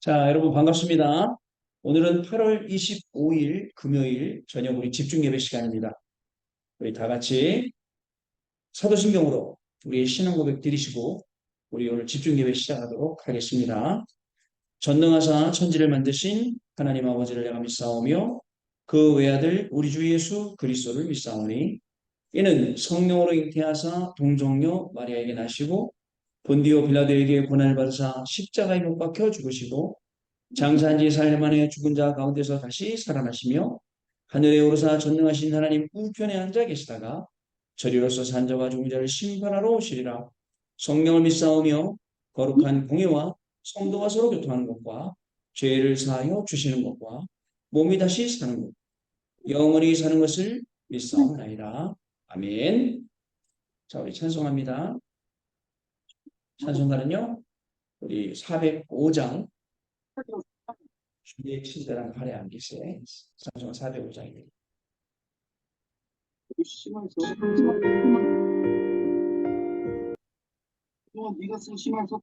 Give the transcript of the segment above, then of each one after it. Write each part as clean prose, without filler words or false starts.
자, 여러분 반갑습니다. 오늘은 8월 25일 금요일 저녁 우리 집중 예배 시간입니다. 우리 다 같이 사도신경으로 우리의 신앙 고백 드리시고 우리 오늘 집중 예배 시작하도록 하겠습니다. 전능하사 천지를 만드신 하나님 아버지를 내가 믿사오며 그 외아들 우리 주 예수 그리스도를 믿사오니 이는 성령으로 잉태하사 동정녀 마리아에게 나시고 본디오 빌라도에게 고난을 받으사 십자가에 못 박혀 죽으시고 장사한 지 4일 만에 죽은 자 가운데서 다시 살아나시며 하늘에 오르사 전능하신 하나님 우편에 앉아 계시다가 저리로서 산 자와 죽은 자를 심판하러 오시리라. 성령을 믿사오며 거룩한 공예와 성도가 서로 교통하는 것과 죄를 사하여 주시는 것과 몸이 다시 사는 것 영원히 사는 것을 믿사옵나이다. 아멘. 자, 우리 찬송합니다. 찬송가는요 우리 405장 주의 친절한 발에 안기세 찬송 405장입니다. 심해서 또 네가 쓴 심해서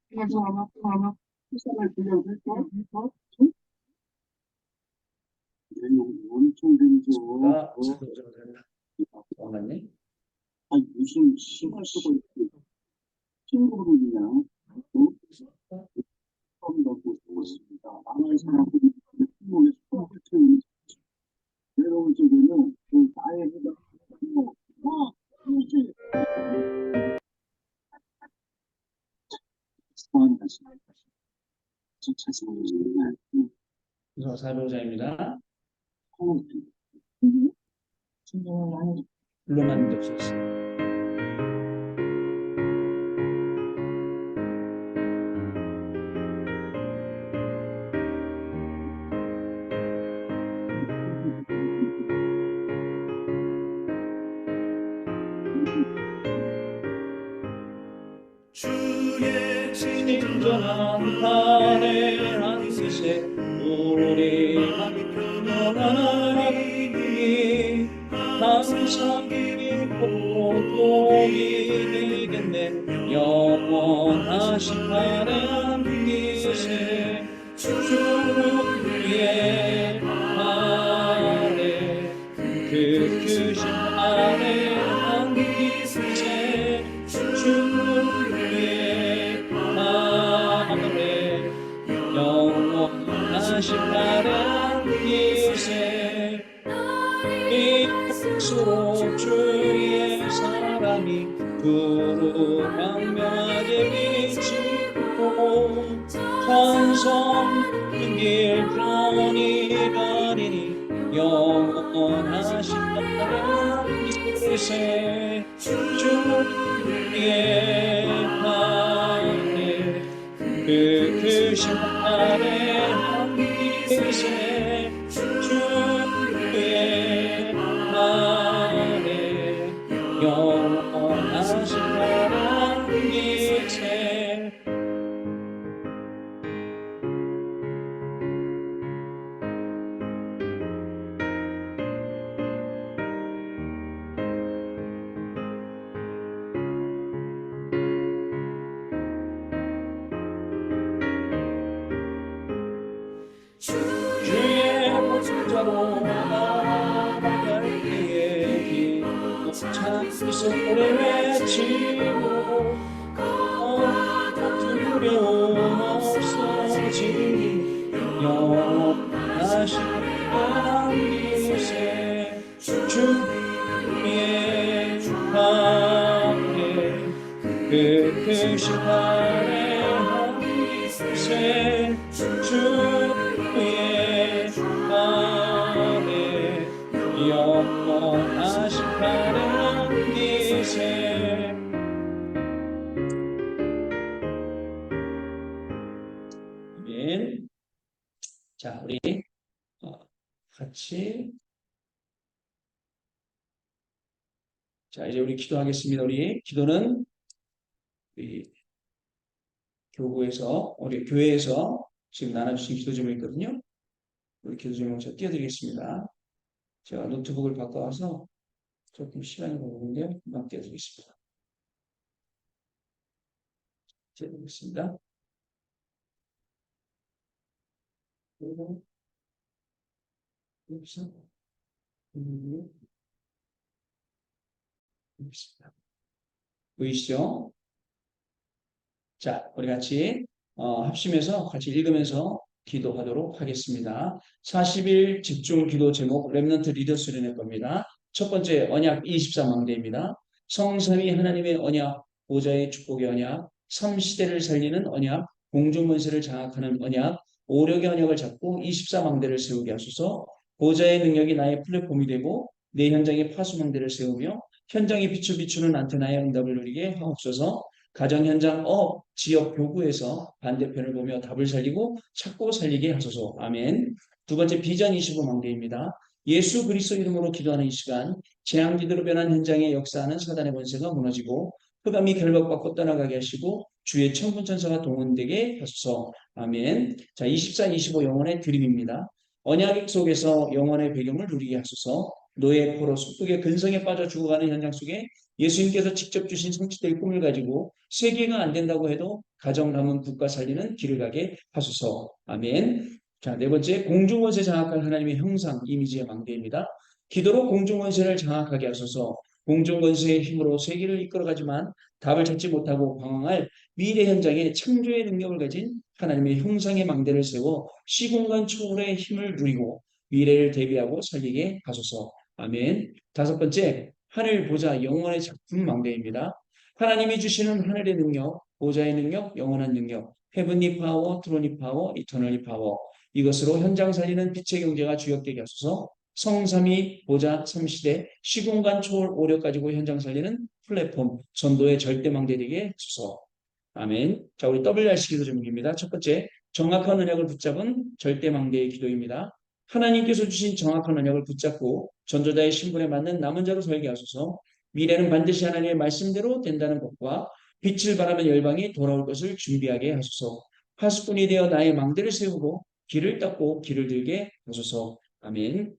하나 세상을 빌려줄까? 엄청 되죠. 맞네. 아니 무슨 심해서가 친구로 그냥 처음 갖고 있습니다. 아는 사람들이 몸에 수학을 채우는 내려올 적에는 그 나의 해가 그렇지 다시 찾아보시면 그래서 405장입니다. 불러만 덮셨습니다. 주의 친절한 발에 안기세 우리 하나님이 항상 깊고 도움이 되겠네. 영원하신 발에 안기세 주의 발에 그 크신 발에 안기세 주의 발에 영원하신 발에 안기세 이곳으로 주의 사랑이 두루 광명하게 비치고 찬송 길 편히 가리니 영원하신 발에 안기세 주의 발에 그 크신 발에 안기세 주의 발에 영원하신 발에 안기세 주의 보좌로 나아갈 때에 기도 찬미 소리 외치고 두려움 없어지니 영원하신 안기세 주의 발에 그 크신 발에 안기세 주의 발에 영원하신 발에 안기세 아멘. 자, 우리 같이 자 이제 우리 기도하겠습니다. 우리 기도는 우리 우리 교회에서 지금 나눠주신 기도 제목이 있거든요. 우리 기도 제목 제가 띄워드리겠습니다. 제가 노트북을 바꿔와서 조금 시간이 걸리는데 금방 띄워드리겠습니다. 띄워드리겠습니다. 그리고 여기서 여기 있습니다. 보이시죠? 자, 우리 같이 합심해서 같이 읽으면서 기도하도록 하겠습니다. 40일 집중 기도 제목 렘넌트 리더 수련회 겁니다. 첫 번째 언약 24망대입니다. 성삼위 하나님의 언약, 보좌의 축복의 언약, 3시대를 살리는 언약, 공중문세를 장악하는 언약, 오력의 언약을 잡고 24망대를 세우게 하소서. 보좌의 능력이 나의 플랫폼이 되고 내 현장에 파수망대를 세우며 현장에 빛을 비추는 안테나의 응답을 누리게 하옵소서. 가정 현장 지역 교구에서 반대편을 보며 답을 살리고 찾고 살리게 하소서. 아멘. 두 번째 비전 25망대입니다. 예수 그리스도 이름으로 기도하는 이 시간 재앙지대로 변한 현장에 역사하는 사단의 권세가 무너지고 흑암이 결박받고 떠나가게 하시고 주의 천군천사가 동원되게 하소서. 아멘. 자, 24, 25 영혼의 드림입니다. 언약 속에서 영혼의 배경을 누리게 하소서. 노예 포로 속독의 근성에 빠져 죽어가는 현장 속에 예수님께서 직접 주신 성취될 꿈을 가지고 세계가 안 된다고 해도 가정 남은 국가 살리는 길을 가게 하소서. 아멘. 자, 네 번째 공중원세 장악할 하나님의 형상 이미지의 망대입니다. 기도로 공중원세를 장악하게 하소서. 공중원세의 힘으로 세계를 이끌어가지만 답을 찾지 못하고 방황할 미래 현장에 창조의 능력을 가진 하나님의 형상의 망대를 세워 시공간 초월의 힘을 누리고 미래를 대비하고 살리게 하소서. 아멘. 다섯 번째 하늘 보좌 영원의 작품 망대입니다. 하나님이 주시는 하늘의 능력, 보좌의 능력, 영원한 능력, 헤븐리 파워, 트로니 파워, 이터널리 파워 이것으로 현장 살리는 빛의 경제가 주역되게 하소서. 성삼위 보좌 3시대 시공간 초월 오력 가지고 현장 살리는 플랫폼 전도의 절대망대 되게 하소서. 아멘. 자, 우리 WRC 기도 제목입니다. 첫 번째, 정확한 언약을 붙잡은 절대망대의 기도입니다. 하나님께서 주신 정확한 언약을 붙잡고 전도자의 신분에 맞는 남은 자로 살게 하소서. 미래는 반드시 하나님의 말씀대로 된다는 것과 빛을 바라는 열방이 돌아올 것을 준비하게 하소서. 파수꾼이 되어 나의 망대를 세우고 길을 닦고 길을 들게 하소서. 아멘.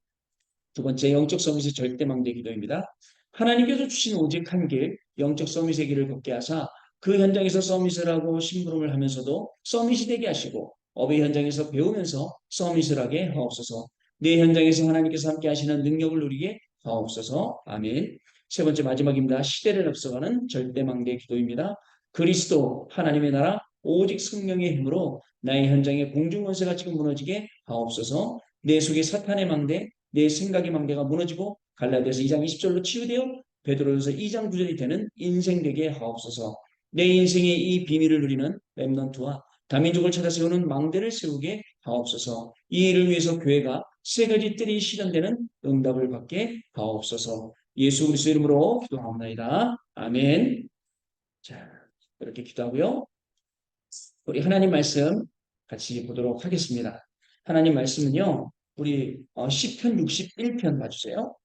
두 번째, 영적 서밋의 절대망대 기도입니다. 하나님께서 주신 오직 한 길, 영적 서밋의 길을 걷게 하사 그 현장에서 서밋을 하고 심부름을 하면서도 서밋이 되게 하시고 업의 현장에서 배우면서 서밋을 하게 하옵소서. 내 현장에서 하나님께서 함께 하시는 능력을 누리게 하옵소서. 아멘. 세 번째 마지막입니다. 시대를 앞서가는 절대망대 기도입니다. 그리스도 하나님의 나라 오직 성령의 힘으로 나의 현장에 공중권세가 지금 무너지게 하옵소서. 내 속에 사탄의 망대 내 생각의 망대가 무너지고 갈라디아서 2장 20절로 치유되어 베드로전서 2장 9절이 되는 인생 되게 하옵소서. 내 인생의 이 비밀을 누리는 렘넌트와 다민족을 찾아 세우는 망대를 세우게 하옵소서. 이 일을 위해서 교회가 세 가지 뜰이 실현되는 응답을 받게 하옵소서. 예수 그리스도 이름으로 기도하옵나이다. 아멘. 자, 이렇게 기도하고요. 우리 하나님 말씀 같이 보도록 하겠습니다. 하나님 말씀은요. 우리 시편 61편 봐주세요.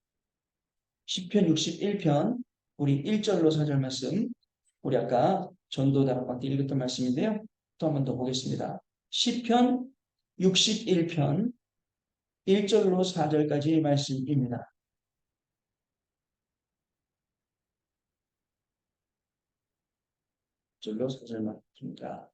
시편 61편 우리 1절로 4절 말씀 우리 아까 전도 다락방 때 읽었던 말씀인데요. 또 한 번 더 보겠습니다. 시편 61편 1절로 4절까지의 말씀입니다. 1절로 4절 말씀입니다.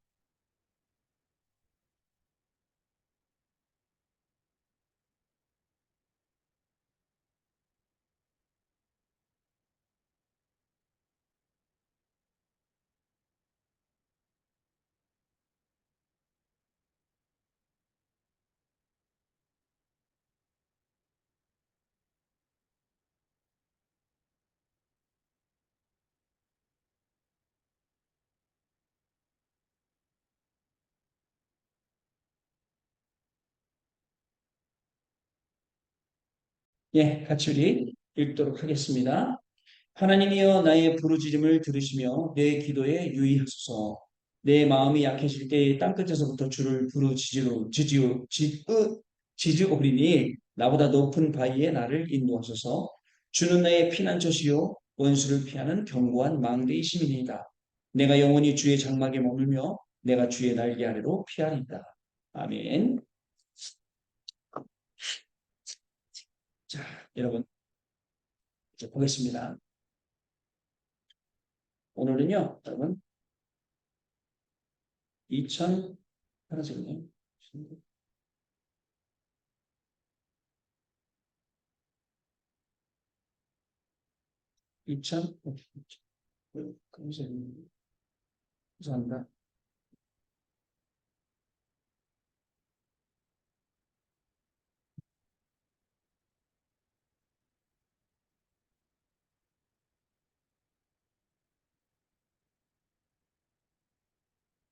예, 같이 우리 읽도록 하겠습니다. 하나님이여 나의 부르짖음을 들으시며 내 기도에 유의하소서. 내 마음이 약해질 때 땅끝에서부터 주를 지지오리니 나보다 높은 바위에 나를 인도하소서. 주는 나의 피난처시요 원수를 피하는 견고한 망대이심이니이다. 내가 영원히 주의 장막에 머물며 내가 주의 날개 아래로 피하리이다. 아멘. 자, 여러분 이제 보겠습니다. 오늘은요, 여러분 2000 하나씩요. 2000, 감사합니다.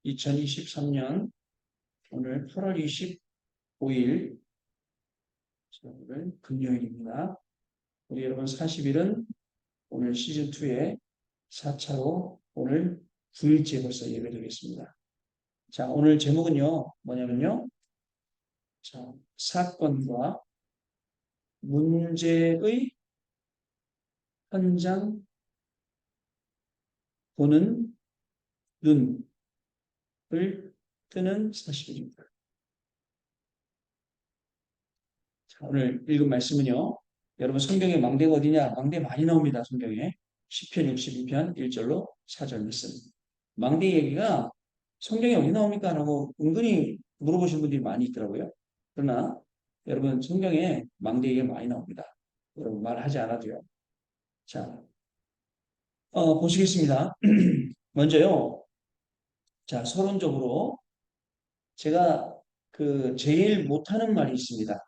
2023년 오늘 8월 25일 오늘 금요일입니다. 우리 여러분 40일은 오늘 시즌2의 4차로 오늘 9일째 벌써 예배드리겠습니다. 자, 오늘 제목은요, 뭐냐면요. 자, 사건과 문제의 현장 보는 눈을 뜨는 40일입니다. 자, 오늘 읽은 말씀은요. 여러분 성경에 망대가 어디냐? 망대 많이 나옵니다. 성경에. 시편 62편 1절로 4절 말씀. 망대 얘기가 성경에 어디 나옵니까? 라고 은근히 물어보시는 분들이 많이 있더라고요. 그러나 여러분 성경에 망대 얘기가 많이 나옵니다. 여러분 말하지 않아도요. 자, 보시겠습니다. 먼저요. 자, 서론적으로 제가 제일 못하는 말이 있습니다.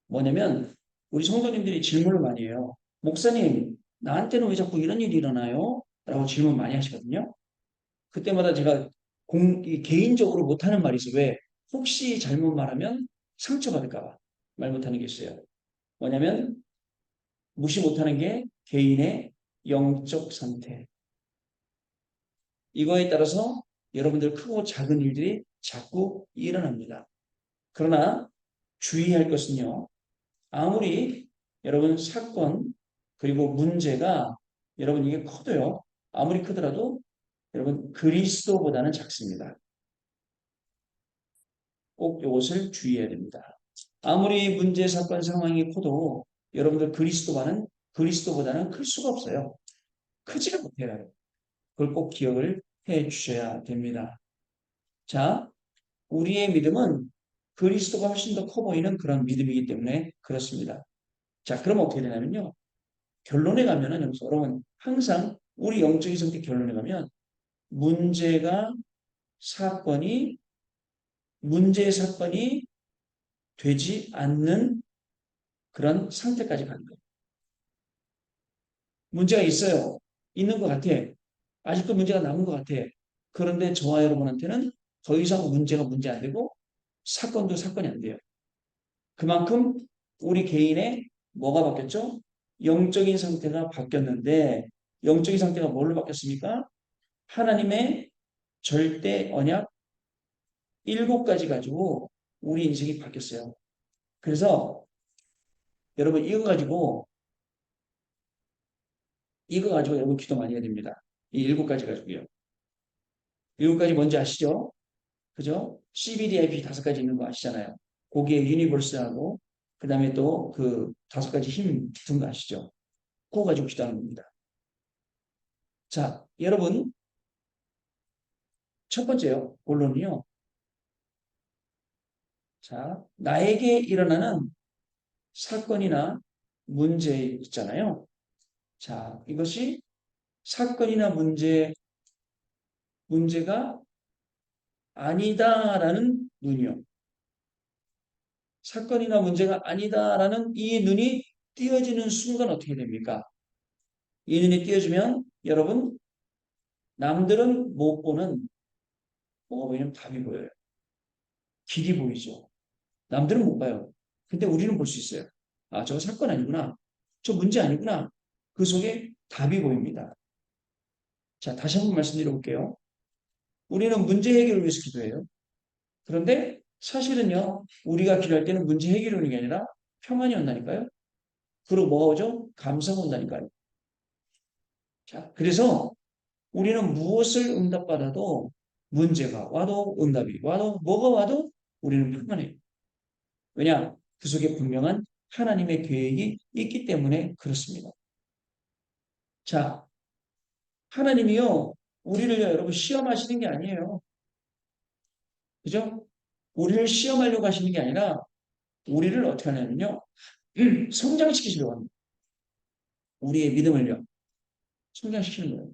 뭐냐면 우리 성도님들이 질문을 많이 해요. 목사님, 나한테는 왜 자꾸 이런 일이 일어나요? 라고 질문 많이 하시거든요. 그때마다 제가 개인적으로 못하는 말이 있어요. 왜? 혹시 잘못 말하면 상처받을까 봐 말 못하는 게 있어요. 뭐냐면 무시 못하는 게 개인의 영적 상태. 이거에 따라서 여러분들 크고 작은 일들이 자꾸 일어납니다. 그러나 주의할 것은요. 아무리 여러분 사건 그리고 문제가 여러분 이게 커도요. 아무리 크더라도 여러분 그리스도보다는 작습니다. 꼭 이것을 주의해야 됩니다. 아무리 문제 사건 상황이 커도 여러분들 그리스도보다는 클 수가 없어요. 크지가 못해요. 그걸 꼭 기억을 해 주셔야 됩니다. 자, 우리의 믿음은 그리스도가 훨씬 더 커 보이는 그런 믿음이기 때문에 그렇습니다. 자, 그럼 어떻게 되냐면요. 결론에 가면은 여러분 항상 우리 영적인 상태 결론에 가면 문제가 사건이 문제 사건이 되지 않는 그런 상태까지 가는 거예요. 문제가 있어요. 있는 것 같아. 아직도 문제가 남은 것 같아. 그런데 저와 여러분한테는 더 이상 문제가 문제 안 되고 사건도 사건이 안 돼요. 그만큼 우리 개인의 뭐가 바뀌었죠? 영적인 상태가 바뀌었는데 영적인 상태가 뭘로 바뀌었습니까? 하나님의 절대 언약 7가지 가지고 우리 인생이 바뀌었어요. 그래서 여러분 이거 가지고 여러분 기도 많이 해야 됩니다. 이 7가지 가지고요. 7가지 뭔지 아시죠? 그죠? CBDIP 5가지 있는 거 아시잖아요. 거기에 유니버스하고 그 다음에 또 그 5가지 힘 붙은 거 아시죠? 그거 가지고 기도하는 겁니다. 자, 여러분 첫 번째요. 본론은요. 자, 나에게 일어나는 사건이나 문제 있잖아요. 자, 이것이 사건이나 문제가 아니다라는 눈이요. 사건이나 문제가 아니다라는 이 눈이 띄어지는 순간 어떻게 됩니까? 이 눈이 띄어지면 여러분 남들은 못 보는 뭐가 보이냐면 답이 보여요. 길이 보이죠. 남들은 못 봐요. 근데 우리는 볼 수 있어요. 아, 저거 사건 아니구나. 저 문제 아니구나. 그 속에 답이 보입니다. 자, 다시 한번 말씀드려 볼게요. 우리는 문제 해결을 위해서 기도해요. 그런데 사실은요, 우리가 기도할 때는 문제 해결이 오는 게 아니라 평안이 온다니까요. 그리고 뭐가 오죠? 감사가 온다니까요. 자, 그래서 우리는 무엇을 응답받아도 문제가 와도 응답이 와도 뭐가 와도 우리는 평안해요. 왜냐? 그 속에 분명한 하나님의 계획이 있기 때문에 그렇습니다. 자, 하나님이요, 우리를요, 여러분 시험하시는 게 아니에요. 그죠? 우리를 시험하려고 하시는 게 아니라 우리를 어떻게 하냐면요, 성장시키시려고 합니다. 우리의 믿음을요. 성장시키는 거예요.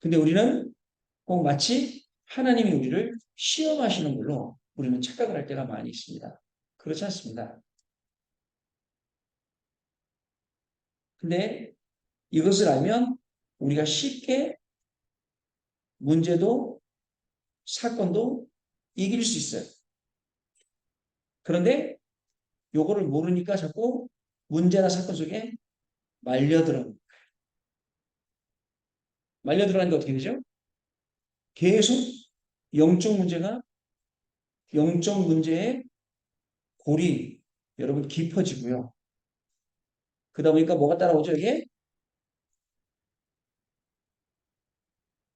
근데 우리는 꼭 마치 하나님이 우리를 시험하시는 걸로 우리는 착각을 할 때가 많이 있습니다. 그렇지 않습니다. 근데 이것을 알면 우리가 쉽게 문제도 사건도 이길 수 있어요. 그런데 요거를 모르니까 자꾸 문제나 사건 속에 말려들어요. 말려들어가니까 어떻게 되죠? 계속 영적 문제가 영적 문제의 골이 여러분 깊어지고요. 그러다 보니까 뭐가 따라오죠?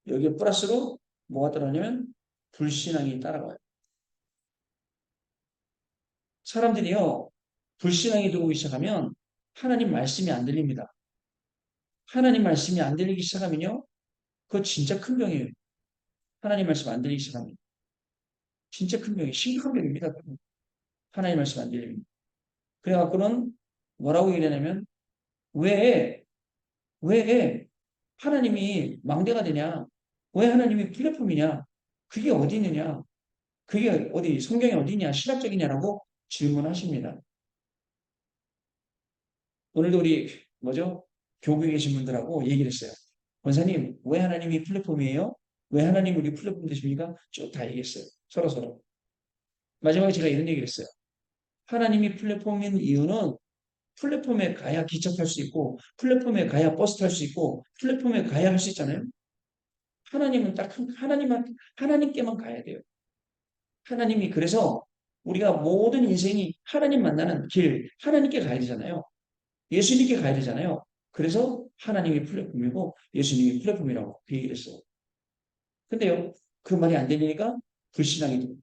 여기에 플러스로 뭐가 따라오냐면 불신앙이 따라와요. 사람들이요. 불신앙이 들어오기 시작하면 하나님 말씀이 안 들립니다. 하나님 말씀이 안 들리기 시작하면요. 그거 진짜 큰 병이에요. 하나님 말씀 안 들리기 시작하면. 진짜 큰 병이에요. 심각한 병입니다. 하나님 말씀 안 들리면. 그래갖고는 뭐라고 얘기하냐면 왜 하나님이 망대가 되냐? 왜 하나님이 플랫폼이냐? 그게 어디 있느냐? 그게 어디 성경에 어디냐? 신학적이냐라고 질문하십니다. 오늘도 우리 뭐죠? 교구에 계신 분들하고 얘기를 했어요. 권사님, 왜 하나님이 플랫폼이에요? 왜 하나님 우리 플랫폼 되십니까? 쭉 다 얘기했어요. 서로. 마지막에 제가 이런 얘기를 했어요. 하나님이 플랫폼인 이유는 플랫폼에 가야 기차 탈 수 있고, 플랫폼에 가야 버스 탈 수 있고, 플랫폼에 가야 할 수 있잖아요. 하나님은 딱 하나님께만 가야 돼요. 하나님이 그래서 우리가 모든 인생이 하나님 만나는 길, 하나님께 가야 되잖아요. 예수님께 가야 되잖아요. 그래서 하나님이 플랫폼이고 예수님이 플랫폼이라고 그 얘기를 했어요. 근데요, 그 말이 안 들리니까 불신앙이 됩니다.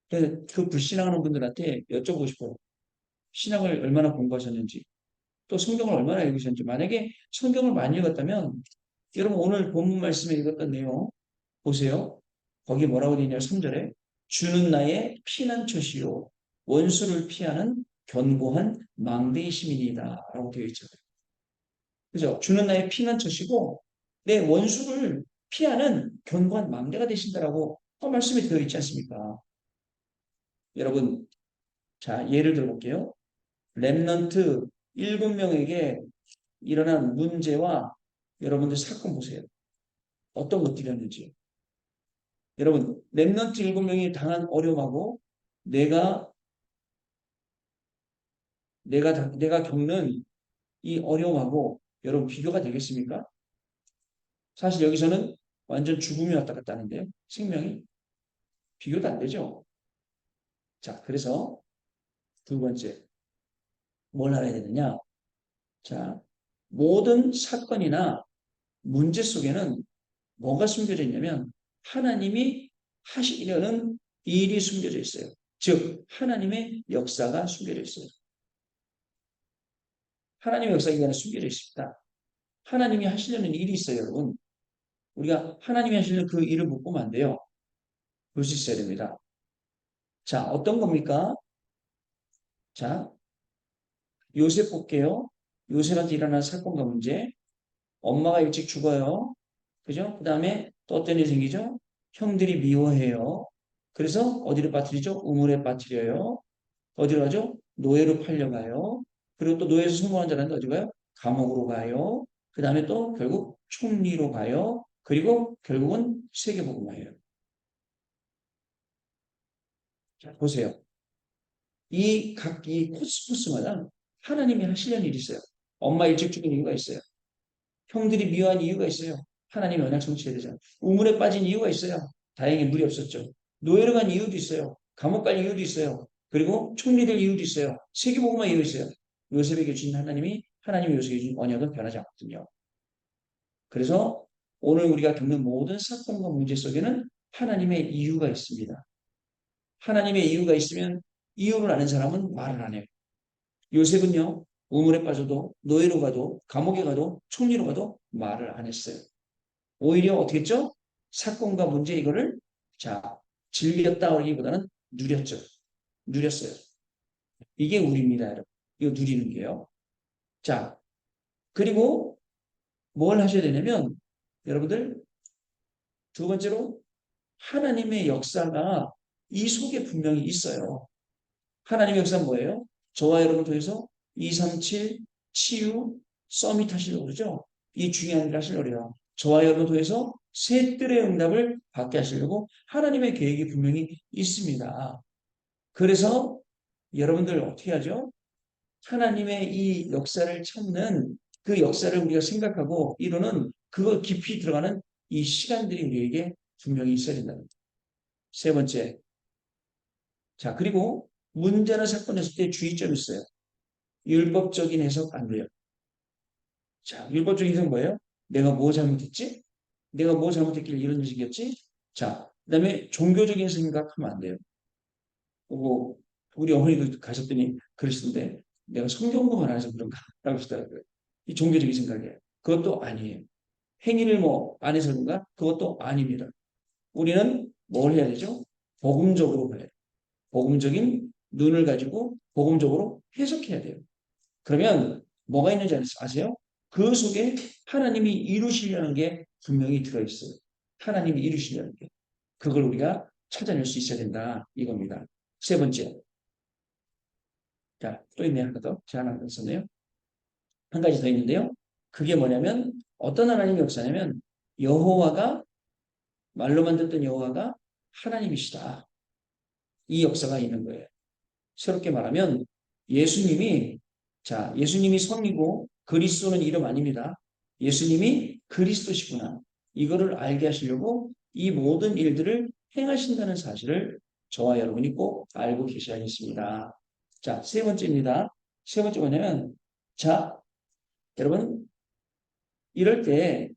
그래서 그 불신앙하는 분들한테 여쭤보고 싶어요. 신앙을 얼마나 공부하셨는지, 또 성경을 얼마나 읽으셨는지. 만약에 성경을 많이 읽었다면, 여러분 오늘 본문 말씀에 읽었던 내용 보세요. 거기 뭐라고 되어 있냐면 3절에 주는 나의 피난처시요 원수를 피하는 견고한 망대의 시민이다 라고 되어 있죠. 그죠? 주는 나의 피난처시고 내 원수를 피하는 견고한 망대가 되신다라고 말씀이 되어 있지 않습니까? 여러분, 자, 예를 들어볼게요. 렘넌트 7명에게 일어난 문제와 여러분들 사건 보세요. 어떤 것들이었는지. 여러분, 렘넌트 7명이 당한 어려움하고 내가, 내가 겪는 이 어려움하고 여러분 비교가 되겠습니까? 사실 여기서는 완전 죽음이 왔다 갔다 하는데요. 생명이. 비교도 안 되죠. 자, 그래서 두 번째, 뭘 알아야 되느냐? 자, 모든 사건이나 문제 속에는 뭐가 숨겨져 있냐면 하나님이 하시려는 일이 숨겨져 있어요. 즉, 하나님의 역사가 숨겨져 있어요. 하나님의 역사가 이 안에 숨겨져 있습니다. 하나님이 하시려는 일이 있어요, 여러분. 우리가 하나님이 하시려는 그 일을 못 보면 안 돼요. 볼 수 있어야 됩니다. 자, 어떤 겁니까? 자, 요셉 볼게요. 요셉한테 일어난 사건과 문제. 엄마가 일찍 죽어요. 그죠? 그 다음에 또 어떤 일이 생기죠? 형들이 미워해요. 그래서 어디로 빠뜨리죠? 우물에 빠뜨려요. 어디로 가죠? 노예로 팔려가요. 그리고 또 노예에서 성공한 자라는데 어디 가요? 감옥으로 가요. 그 다음에 또 결국 총리로 가요. 그리고 결국은 세계복음화예요. 자, 보세요. 이 코스모스마다 하나님이 하시려는 일이 있어요. 엄마 일찍 죽은 이유가 있어요. 형들이 미워한 이유가 있어요. 하나님이 언약 성취해야 되잖아요. 우물에 빠진 이유가 있어요. 다행히 물이 없었죠. 노예로 간 이유도 있어요. 감옥 갈 이유도 있어요. 그리고 총리될 이유도 있어요. 세계복음화 이유 있어요. 요셉에게 주신 하나님이 요셉에게 주신 언약은 변하지 않거든요. 그래서 오늘 우리가 겪는 모든 사건과 문제 속에는 하나님의 이유가 있습니다. 하나님의 이유가 있으면 이유를 아는 사람은 말을 안 해요. 요셉은요, 우물에 빠져도, 노예로 가도, 감옥에 가도, 총리로 가도 말을 안 했어요. 오히려 어떻게 했죠? 사건과 문제 이거를, 자, 즐겼다 하기보다는 누렸죠. 누렸어요. 이게 우리입니다, 여러분. 이거 누리는 게요. 자, 그리고 뭘 하셔야 되냐면 여러분들 두 번째로 하나님의 역사가 이 속에 분명히 있어요. 하나님의 역사는 뭐예요? 저와 여러분 통해서 237 치유 서밋 하시려고 그러죠. 이 중요한 일을 하시려고 그래요. 저와 여러분 통해서 새 뜰의 응답을 받게 하시려고 하나님의 계획이 분명히 있습니다. 그래서 여러분들 어떻게 하죠? 하나님의 이 역사를 찾는 그 역사를 우리가 생각하고 이루는 그거 깊이 들어가는 이 시간들이 우리에게 분명히 있어야 된다는 거예요. 세 번째. 자, 그리고 문제나 사건을 했을 때 주의점이 있어요. 율법적인 해석 안 돼요. 자, 율법적인 해석은 뭐예요? 내가 뭐 잘못했지? 내가 뭐 잘못했길래 이런 식이었지? 자, 그 다음에 종교적인 생각하면 안 돼요. 뭐, 우리 어머니도 가셨더니 그러시던데 내가 성경공부를 안 해서 그런가? 라고 하시더라고요. 이 종교적인 생각이에요. 그것도 아니에요. 행위를 뭐 안 해서 그런가? 그것도 아닙니다. 우리는 뭘 해야 되죠? 복음적으로 봐야 돼요. 복음적인 눈을 가지고 복음적으로 해석해야 돼요. 그러면 뭐가 있는지 아세요? 그 속에 하나님이 이루시려는 게 분명히 들어있어요. 하나님이 이루시려는 게. 그걸 우리가 찾아낼 수 있어야 된다. 이겁니다. 세 번째. 자, 또 있네요. 하나 더. 제가 하나 더 썼네요. 한 가지 더 있는데요. 그게 뭐냐면 어떤 하나님의 역사냐면 여호와가 말로만 듣던 여호와가 하나님이시다. 이 역사가 있는 거예요. 새롭게 말하면 예수님이 자 예수님이 성이고 그리스도는 이름 아닙니다. 예수님이 그리스도시구나. 이거를 알게 하시려고 이 모든 일들을 행하신다는 사실을 저와 여러분이 꼭 알고 계셔야겠습니다. 자, 세 번째입니다. 세 번째 뭐냐면 자, 여러분 이럴 때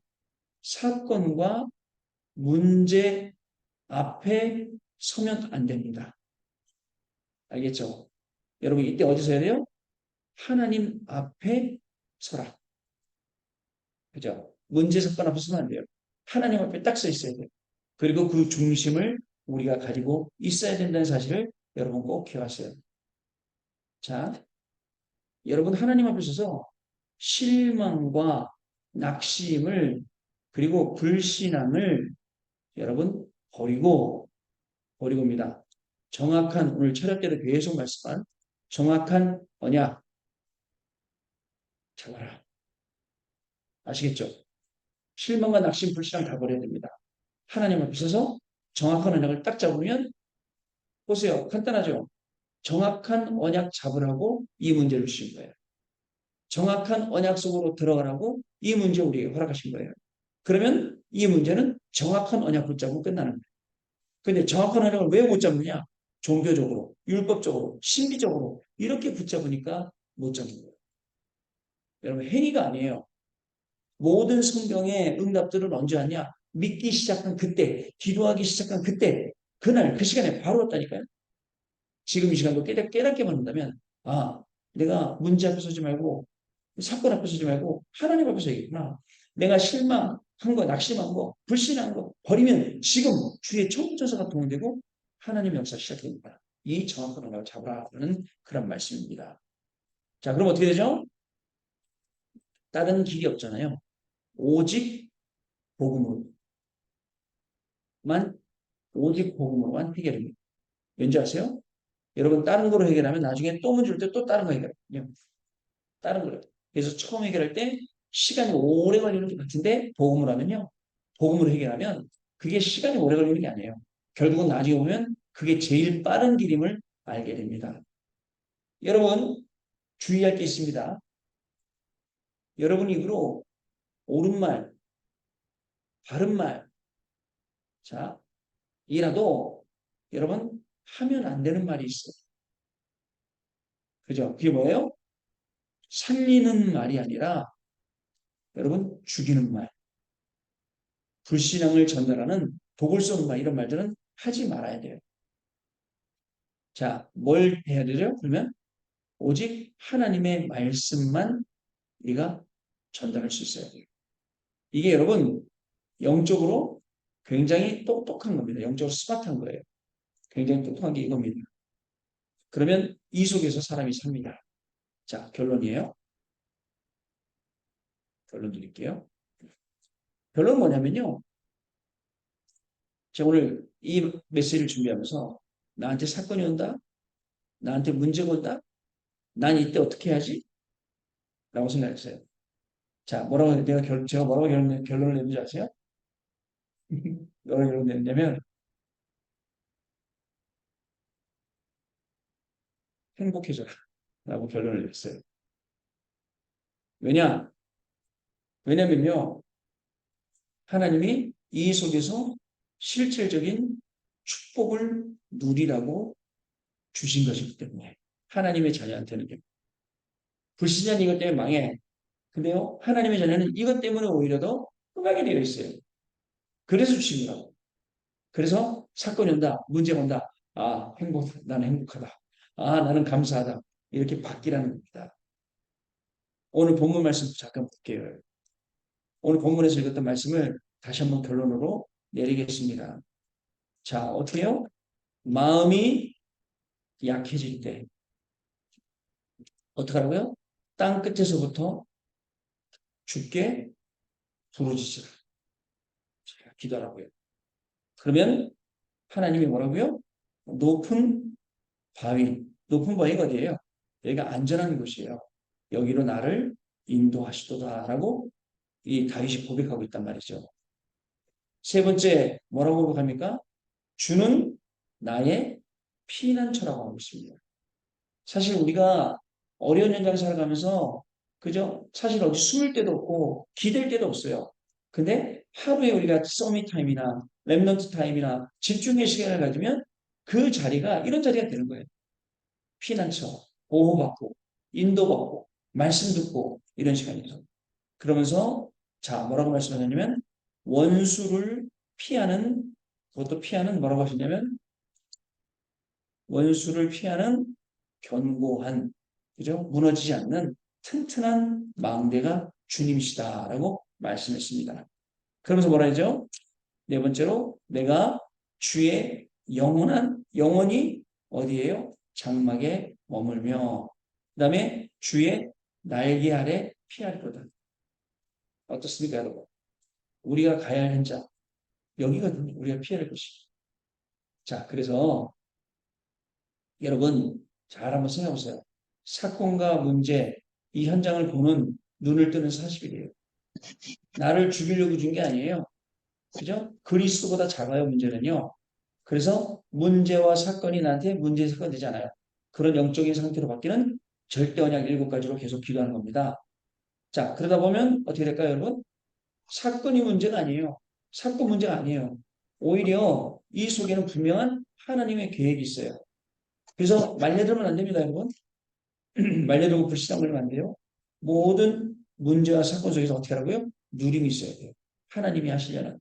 사건과 문제 앞에 서면 안 됩니다. 알겠죠? 여러분 이때 어디서 해야 돼요? 하나님 앞에 서라. 그죠? 문제 사건 앞에 서면 안 돼요. 하나님 앞에 딱 서 있어야 돼요. 그리고 그 중심을 우리가 가지고 있어야 된다는 사실을 여러분 꼭 기억하세요. 자, 여러분 하나님 앞에 서서 실망과 낙심을 그리고 불신앙을 여러분 버리고입니다. 정확한 오늘 철학계도 계속 말씀한 정확한 언약 잡아라. 아시겠죠? 실망과 낙심, 불신앙 다 버려야 됩니다. 하나님 앞에 서서 정확한 언약을 딱 잡으면 보세요. 간단하죠? 정확한 언약 잡으라고 이 문제를 주신 거예요. 정확한 언약 속으로 들어가라고 이 문제 우리에게 허락하신 거예요. 그러면 이 문제는 정확한 언약 붙잡으면 끝나는 거예요. 근데 정확한 언약을 왜 못 잡느냐? 종교적으로, 율법적으로, 신비적으로 이렇게 붙잡으니까 못 잡는 거예요. 여러분 행위가 아니에요. 모든 성경의 응답들은 언제 왔냐? 믿기 시작한 그때, 기도하기 시작한 그때, 그날, 그 시간에 바로 왔다니까요. 지금 이 시간도 깨닫게 받는다면, 아, 내가 문제 앞에 서지 말고, 사건 앞에 서지 말고, 하나님 앞에 서야겠구나. 내가 실망한 거, 낙심한 거, 불신한 거 버리면 지금 주의 천부천사가 동원되고 하나님의 역사 시작됩니다. 이 정확한 언약을 잡으라는 그런 말씀입니다. 자, 그럼 어떻게 되죠? 다른 길이 없잖아요. 오직 복음으로만, 오직 복음으로만 해결합니다. 왠지 아세요? 여러분 다른 거로 해결하면 나중에 또 문제 올 때 또 다른 거 해결해요. 다른 거요. 그래서 처음 해결할 때 시간이 오래 걸리는 것 같은데 복음으로 하면요. 복음으로 해결하면 그게 시간이 오래 걸리는 게 아니에요. 결국은 나중에 보면 그게 제일 빠른 길임을 알게 됩니다. 여러분 주의할 게 있습니다. 여러분 입으로 옳은 말, 바른 말, 자, 이라도 여러분 하면 안 되는 말이 있어요. 그죠? 그게 뭐예요? 살리는 말이 아니라 여러분 죽이는 말, 불신앙을 전달하는 독을 쏘는 말 이런 말들은 하지 말아야 돼요. 자, 뭘 해야 되죠? 그러면 오직 하나님의 말씀만 우리가 전달할 수 있어야 돼요. 이게 여러분 영적으로 굉장히 똑똑한 겁니다. 영적으로 스마트한 거예요. 굉장히 똑똑한 게 이겁니다. 그러면 이 속에서 사람이 삽니다. 자, 결론이에요. 결론 드릴게요. 결론은 뭐냐면요. 제가 오늘 이 메시지를 준비하면서 나한테 사건이 온다? 나한테 문제가 온다? 난 이때 어떻게 해야지? 라고 생각했어요. 자, 제가 뭐라고 결론을 내는지 아세요? 뭐라고 결론을 냈냐면, 행복해져라. 라고 결론을 내렸어요. 왜냐? 왜냐면요. 하나님이 이 속에서 실질적인 축복을 누리라고 주신 것이기 때문에. 하나님의 자녀한테는요. 불신자는 이것 때문에 망해. 근데요, 하나님의 자녀는 이것 때문에 오히려 더 흥하게 되어 있어요. 그래서 주신 거라고. 그래서 사건이 온다, 문제가 온다. 아, 나는 행복하다. 아, 나는 감사하다. 이렇게 바뀌라는 겁니다. 오늘 본문 말씀 잠깐 볼게요. 오늘 본문에서 읽었던 말씀을 다시 한번 결론으로 내리겠습니다. 자, 어떻게요? 마음이 약해질 때 어떡하라고요? 땅 끝에서부터 죽게 부르짖으라. 기도하라고요. 그러면 하나님이 뭐라고요? 높은 바위가 어디예요? 여기가 안전한 곳이에요. 여기로 나를 인도하시도다라고 이 다윗이 고백하고 있단 말이죠. 세 번째 뭐라고 고백합니까? 주는 나의 피난처라고 하고 있습니다. 사실 우리가 어려운 현장 살아가면서 그죠? 사실 어디 숨을 데도 없고 기댈 데도 없어요. 근데 하루에 우리가 서밋 타임이나 랩넌트 타임이나 집중의 시간을 가지면 그 자리가 이런 자리가 되는 거예요. 피난처, 보호받고, 인도받고, 말씀 듣고 이런 시간이죠. 그러면서 자 뭐라고 말씀하셨냐면 원수를 피하는 그것도 피하는 뭐라고 하셨냐면 원수를 피하는 견고한 그죠? 무너지지 않는 튼튼한 망대가 주님이시다라고 말씀했습니다. 그러면서 뭐라 하죠? 네 번째로 내가 주의 영원히 어디에요? 장막에 머물며 그다음에 주의 날개 아래 피할 거다. 어떻습니까, 여러분? 우리가 가야 할 현장 여기거든요. 우리가 피해야 할 것이. 자, 그래서 여러분 잘 한번 생각해 보세요. 사건과 문제 이 현장을 보는 눈을 뜨는 사실이에요. 나를 죽이려고 준 게 아니에요. 그죠? 그리스도보다 작아요, 문제는요. 그래서 문제와 사건이 나한테 문제의 사건이 되지 않아요. 그런 영적인 상태로 바뀌는 절대 언약 7가지로 계속 기도하는 겁니다. 자, 그러다 보면 어떻게 될까요, 여러분? 사건이 문제가 아니에요. 사건 문제가 아니에요. 오히려 이 속에는 분명한 하나님의 계획이 있어요. 그래서 말려들면 안 됩니다, 여러분. 말려들고 불신앙 걸리면 안 돼요. 모든 문제와 사건 속에서 어떻게 하라고요? 누림이 있어야 돼요. 하나님이 하시려는.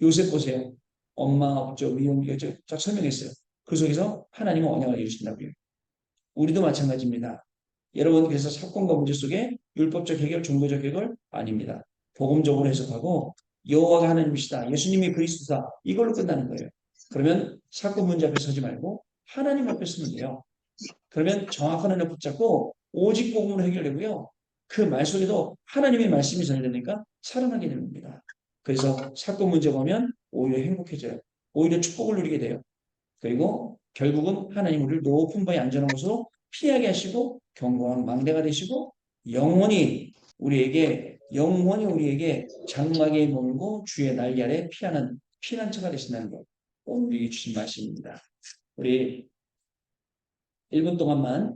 요셉 보세요. 엄마 없죠. 미용이 쫙 설명했어요. 그 속에서 하나님은 언약을 이루신다고요. 우리도 마찬가지입니다. 여러분 그래서 사건과 문제 속에 율법적 해결, 종교적 해결 아닙니다. 복음적으로 해석하고 여호와가 하나님이시다. 예수님이 그리스도다. 이걸로 끝나는 거예요. 그러면 사건 문제 앞에 서지 말고 하나님 앞에 서면 돼요. 그러면 정확한 언약 붙잡고 오직 복음으로 해결되고요. 그 말 속에도 하나님의 말씀이 전해되니까 살아나게 됩니다. 그래서 사건 문제 보면 오히려 행복해져요. 오히려 축복을 누리게 돼요. 그리고 결국은 하나님 우리를 높은 바에 안전한 곳으로 피하게 하시고 견고한 망대가 되시고 영원히 우리에게 장막에 머물고 주의 날개 아래 피하는 피난처가 되신다는 것. 오늘 주신 말씀입니다. 우리 1분 동안만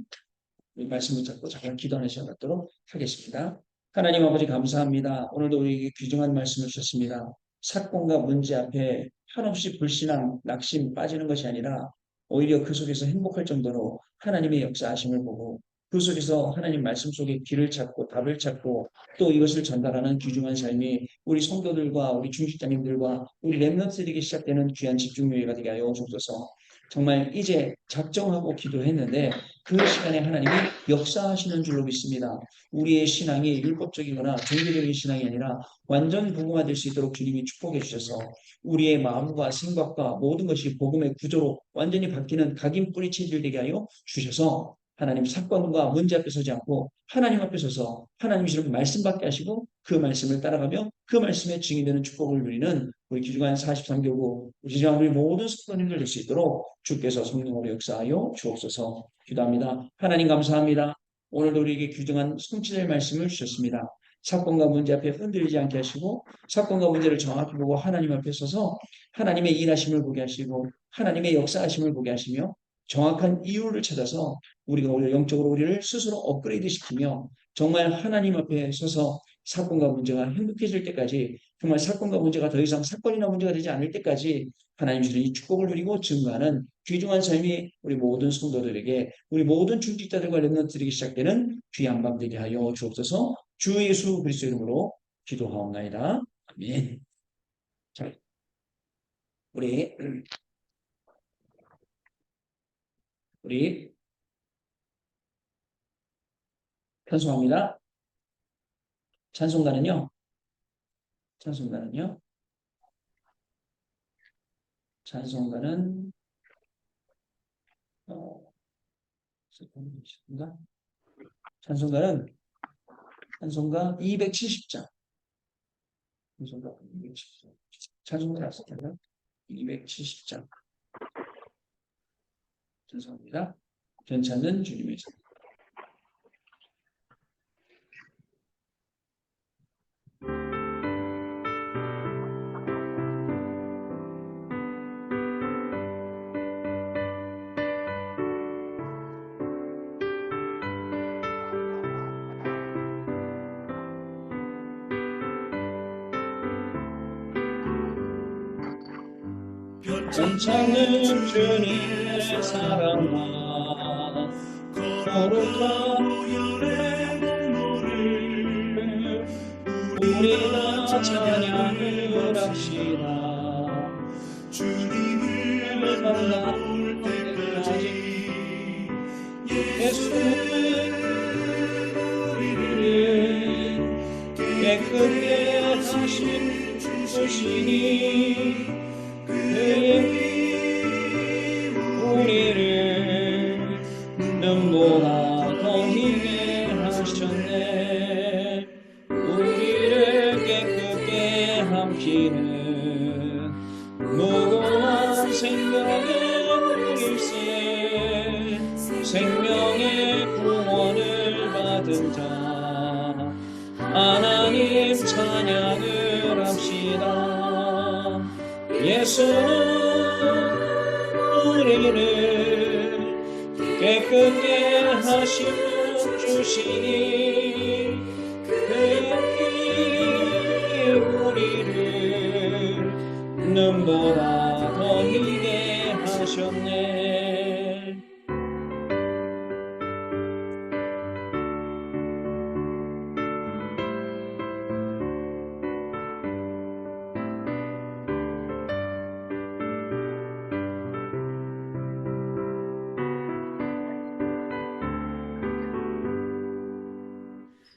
이 말씀 붙잡고 잠깐 기도하는 시간 갖도록 하겠습니다. 하나님 아버지 감사합니다. 오늘도 우리에게 귀중한 말씀을 주셨습니다. 사건과 문제 앞에 한없이 불신앙, 낙심 빠지는 것이 아니라 오히려 그 속에서 행복할 정도로 하나님의 역사하심을 보고 그 속에서 하나님 말씀 속에 길을 찾고 답을 찾고 또 이것을 전달하는 귀중한 삶이 우리 성도들과 우리 중직자님들과 우리 렘넌트들에게 시작되는 귀한 집중요회가 되게 하여 주옵소서. 정말 이제 작정하고 기도했는데 그 시간에 하나님이 역사하시는 줄로 믿습니다. 우리의 신앙이 율법적이거나 종교적인 신앙이 아니라 완전 복음화될 수 있도록 주님이 축복해 주셔서 우리의 마음과 생각과 모든 것이 복음의 구조로 완전히 바뀌는 각인 뿌리 체질 되게 하여 주셔서 하나님 사건과 문제 앞에 서지 않고 하나님 앞에 서서 하나님 주는 말씀 받게 하시고 그 말씀을 따라가며 그 말씀의 증인되는 축복을 누리는 우리 귀중한 43교구 우리 모든 성도님들 될 수 있도록 주께서 성령으로 역사하여 주옵소서. 기도합니다. 하나님 감사합니다. 오늘도 우리에게 귀중한 성취될 말씀을 주셨습니다. 사건과 문제 앞에 흔들리지 않게 하시고 사건과 문제를 정확히 보고 하나님 앞에 서서 하나님의 일하심을 보게 하시고 하나님의 역사하심을 보게 하시며 정확한 이유를 찾아서 우리가 오히려 영적으로 우리를 스스로 업그레이드 시키며 정말 하나님 앞에 서서 사건과 문제가 행복해질 때까지 정말 사건과 문제가 더 이상 사건이나 문제가 되지 않을 때까지 하나님 주는 이 축복을 누리고 증거하는 귀중한 삶이 우리 모든 성도들에게 우리 모든 중직자들과 렘넌트들에게 시작되는 귀한 밤 되게 하여 주옵소서. 주 예수 그리스도 이름으로 기도하옵나이다. 아멘. 자, 우리 편성합니다. 찬송가는요. 찬송가는 어, 잠깐만요. 찬송가 270장. 찬송가 270장. 찬송가 270장. 죄송합니다. 괜찮은 주님의 참. 괜찮은 주님의 사랑과 거룩한 보혈의 공로를 우리가 찬양을 합시다. 주님을 만나볼 때까지 예수는 우리를 깨끗게 하신 주시니 그의 우리를 눈보라 더 희게 하셨네. 우리를 깨끗게 함기는 무고한 생명의 일세 생명의 구원을 받은 자 하나님 찬양을 합시다. 예수는 우리를 깨끗게 하신 주시니 그의 우리를 눈보라 더 희게 하셨네.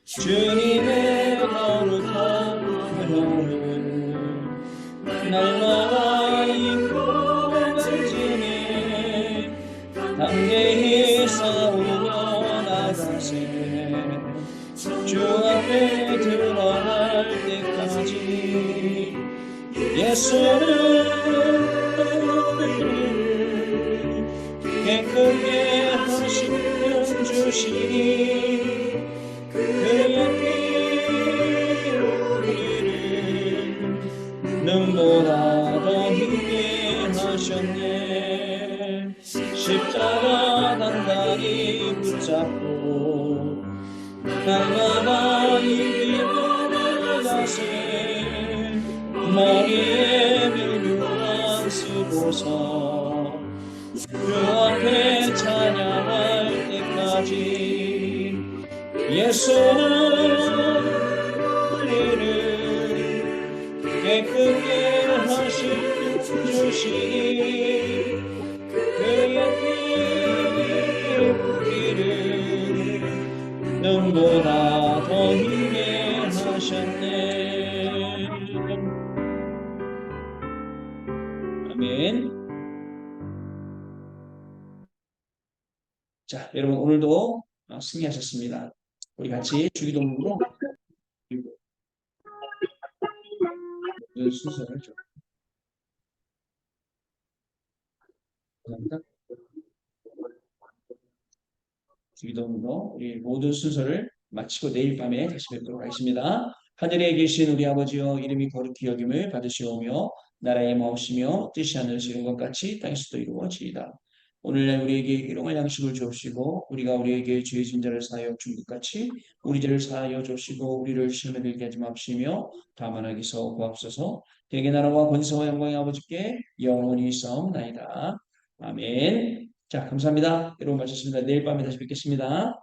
주님의 거룩한 보혈을 날마다 입고 만지네. 담대히 싸우며 나가세. 주 앞에 들어갈 때까지 예수는 우리를 깨끗게 하시는 주시니 그의 우리를 눈보라 더 희게 하셨네. 십자가 단단히 붙잡고 날마다 이 기도를 가세. 머리에 밀류관 쓰고서 그 앞에 찬양할 때까지 예수는 우리를 깨끗게 하신 주시니 그의 우리를 눈보다 더 희게 하셨네. 아멘. 자, 여러분 오늘도 승리하셨습니다. 우리 같이 주기도문으로 모든 순서를 좀 감사합니다. 주기도문으로 우리 모든 순서를 마치고 내일 밤에 다시 뵙도록 하겠습니다. 하늘에 계신 우리 아버지여 이름이 거룩히 여김을 받으시오며 나라의 마옵시며 뜻이 하늘에서 이룬 것 같이 땅에서도 이루어지이다. 오늘날 우리에게 일용할 양식을 주옵시고 우리가 우리에게 죄 진 자를 사하여 준 것 같이 우리 죄를 사하여 주옵시고 우리를 시험에 들게 하지 마옵시며 다만 악에서 구하옵소서. 대개 나라와 권세와 영광의 아버지께 영원히 싸움나이다. 아멘. 자, 감사합니다. 여러분 마쳤습니다. 내일 밤에 다시 뵙겠습니다.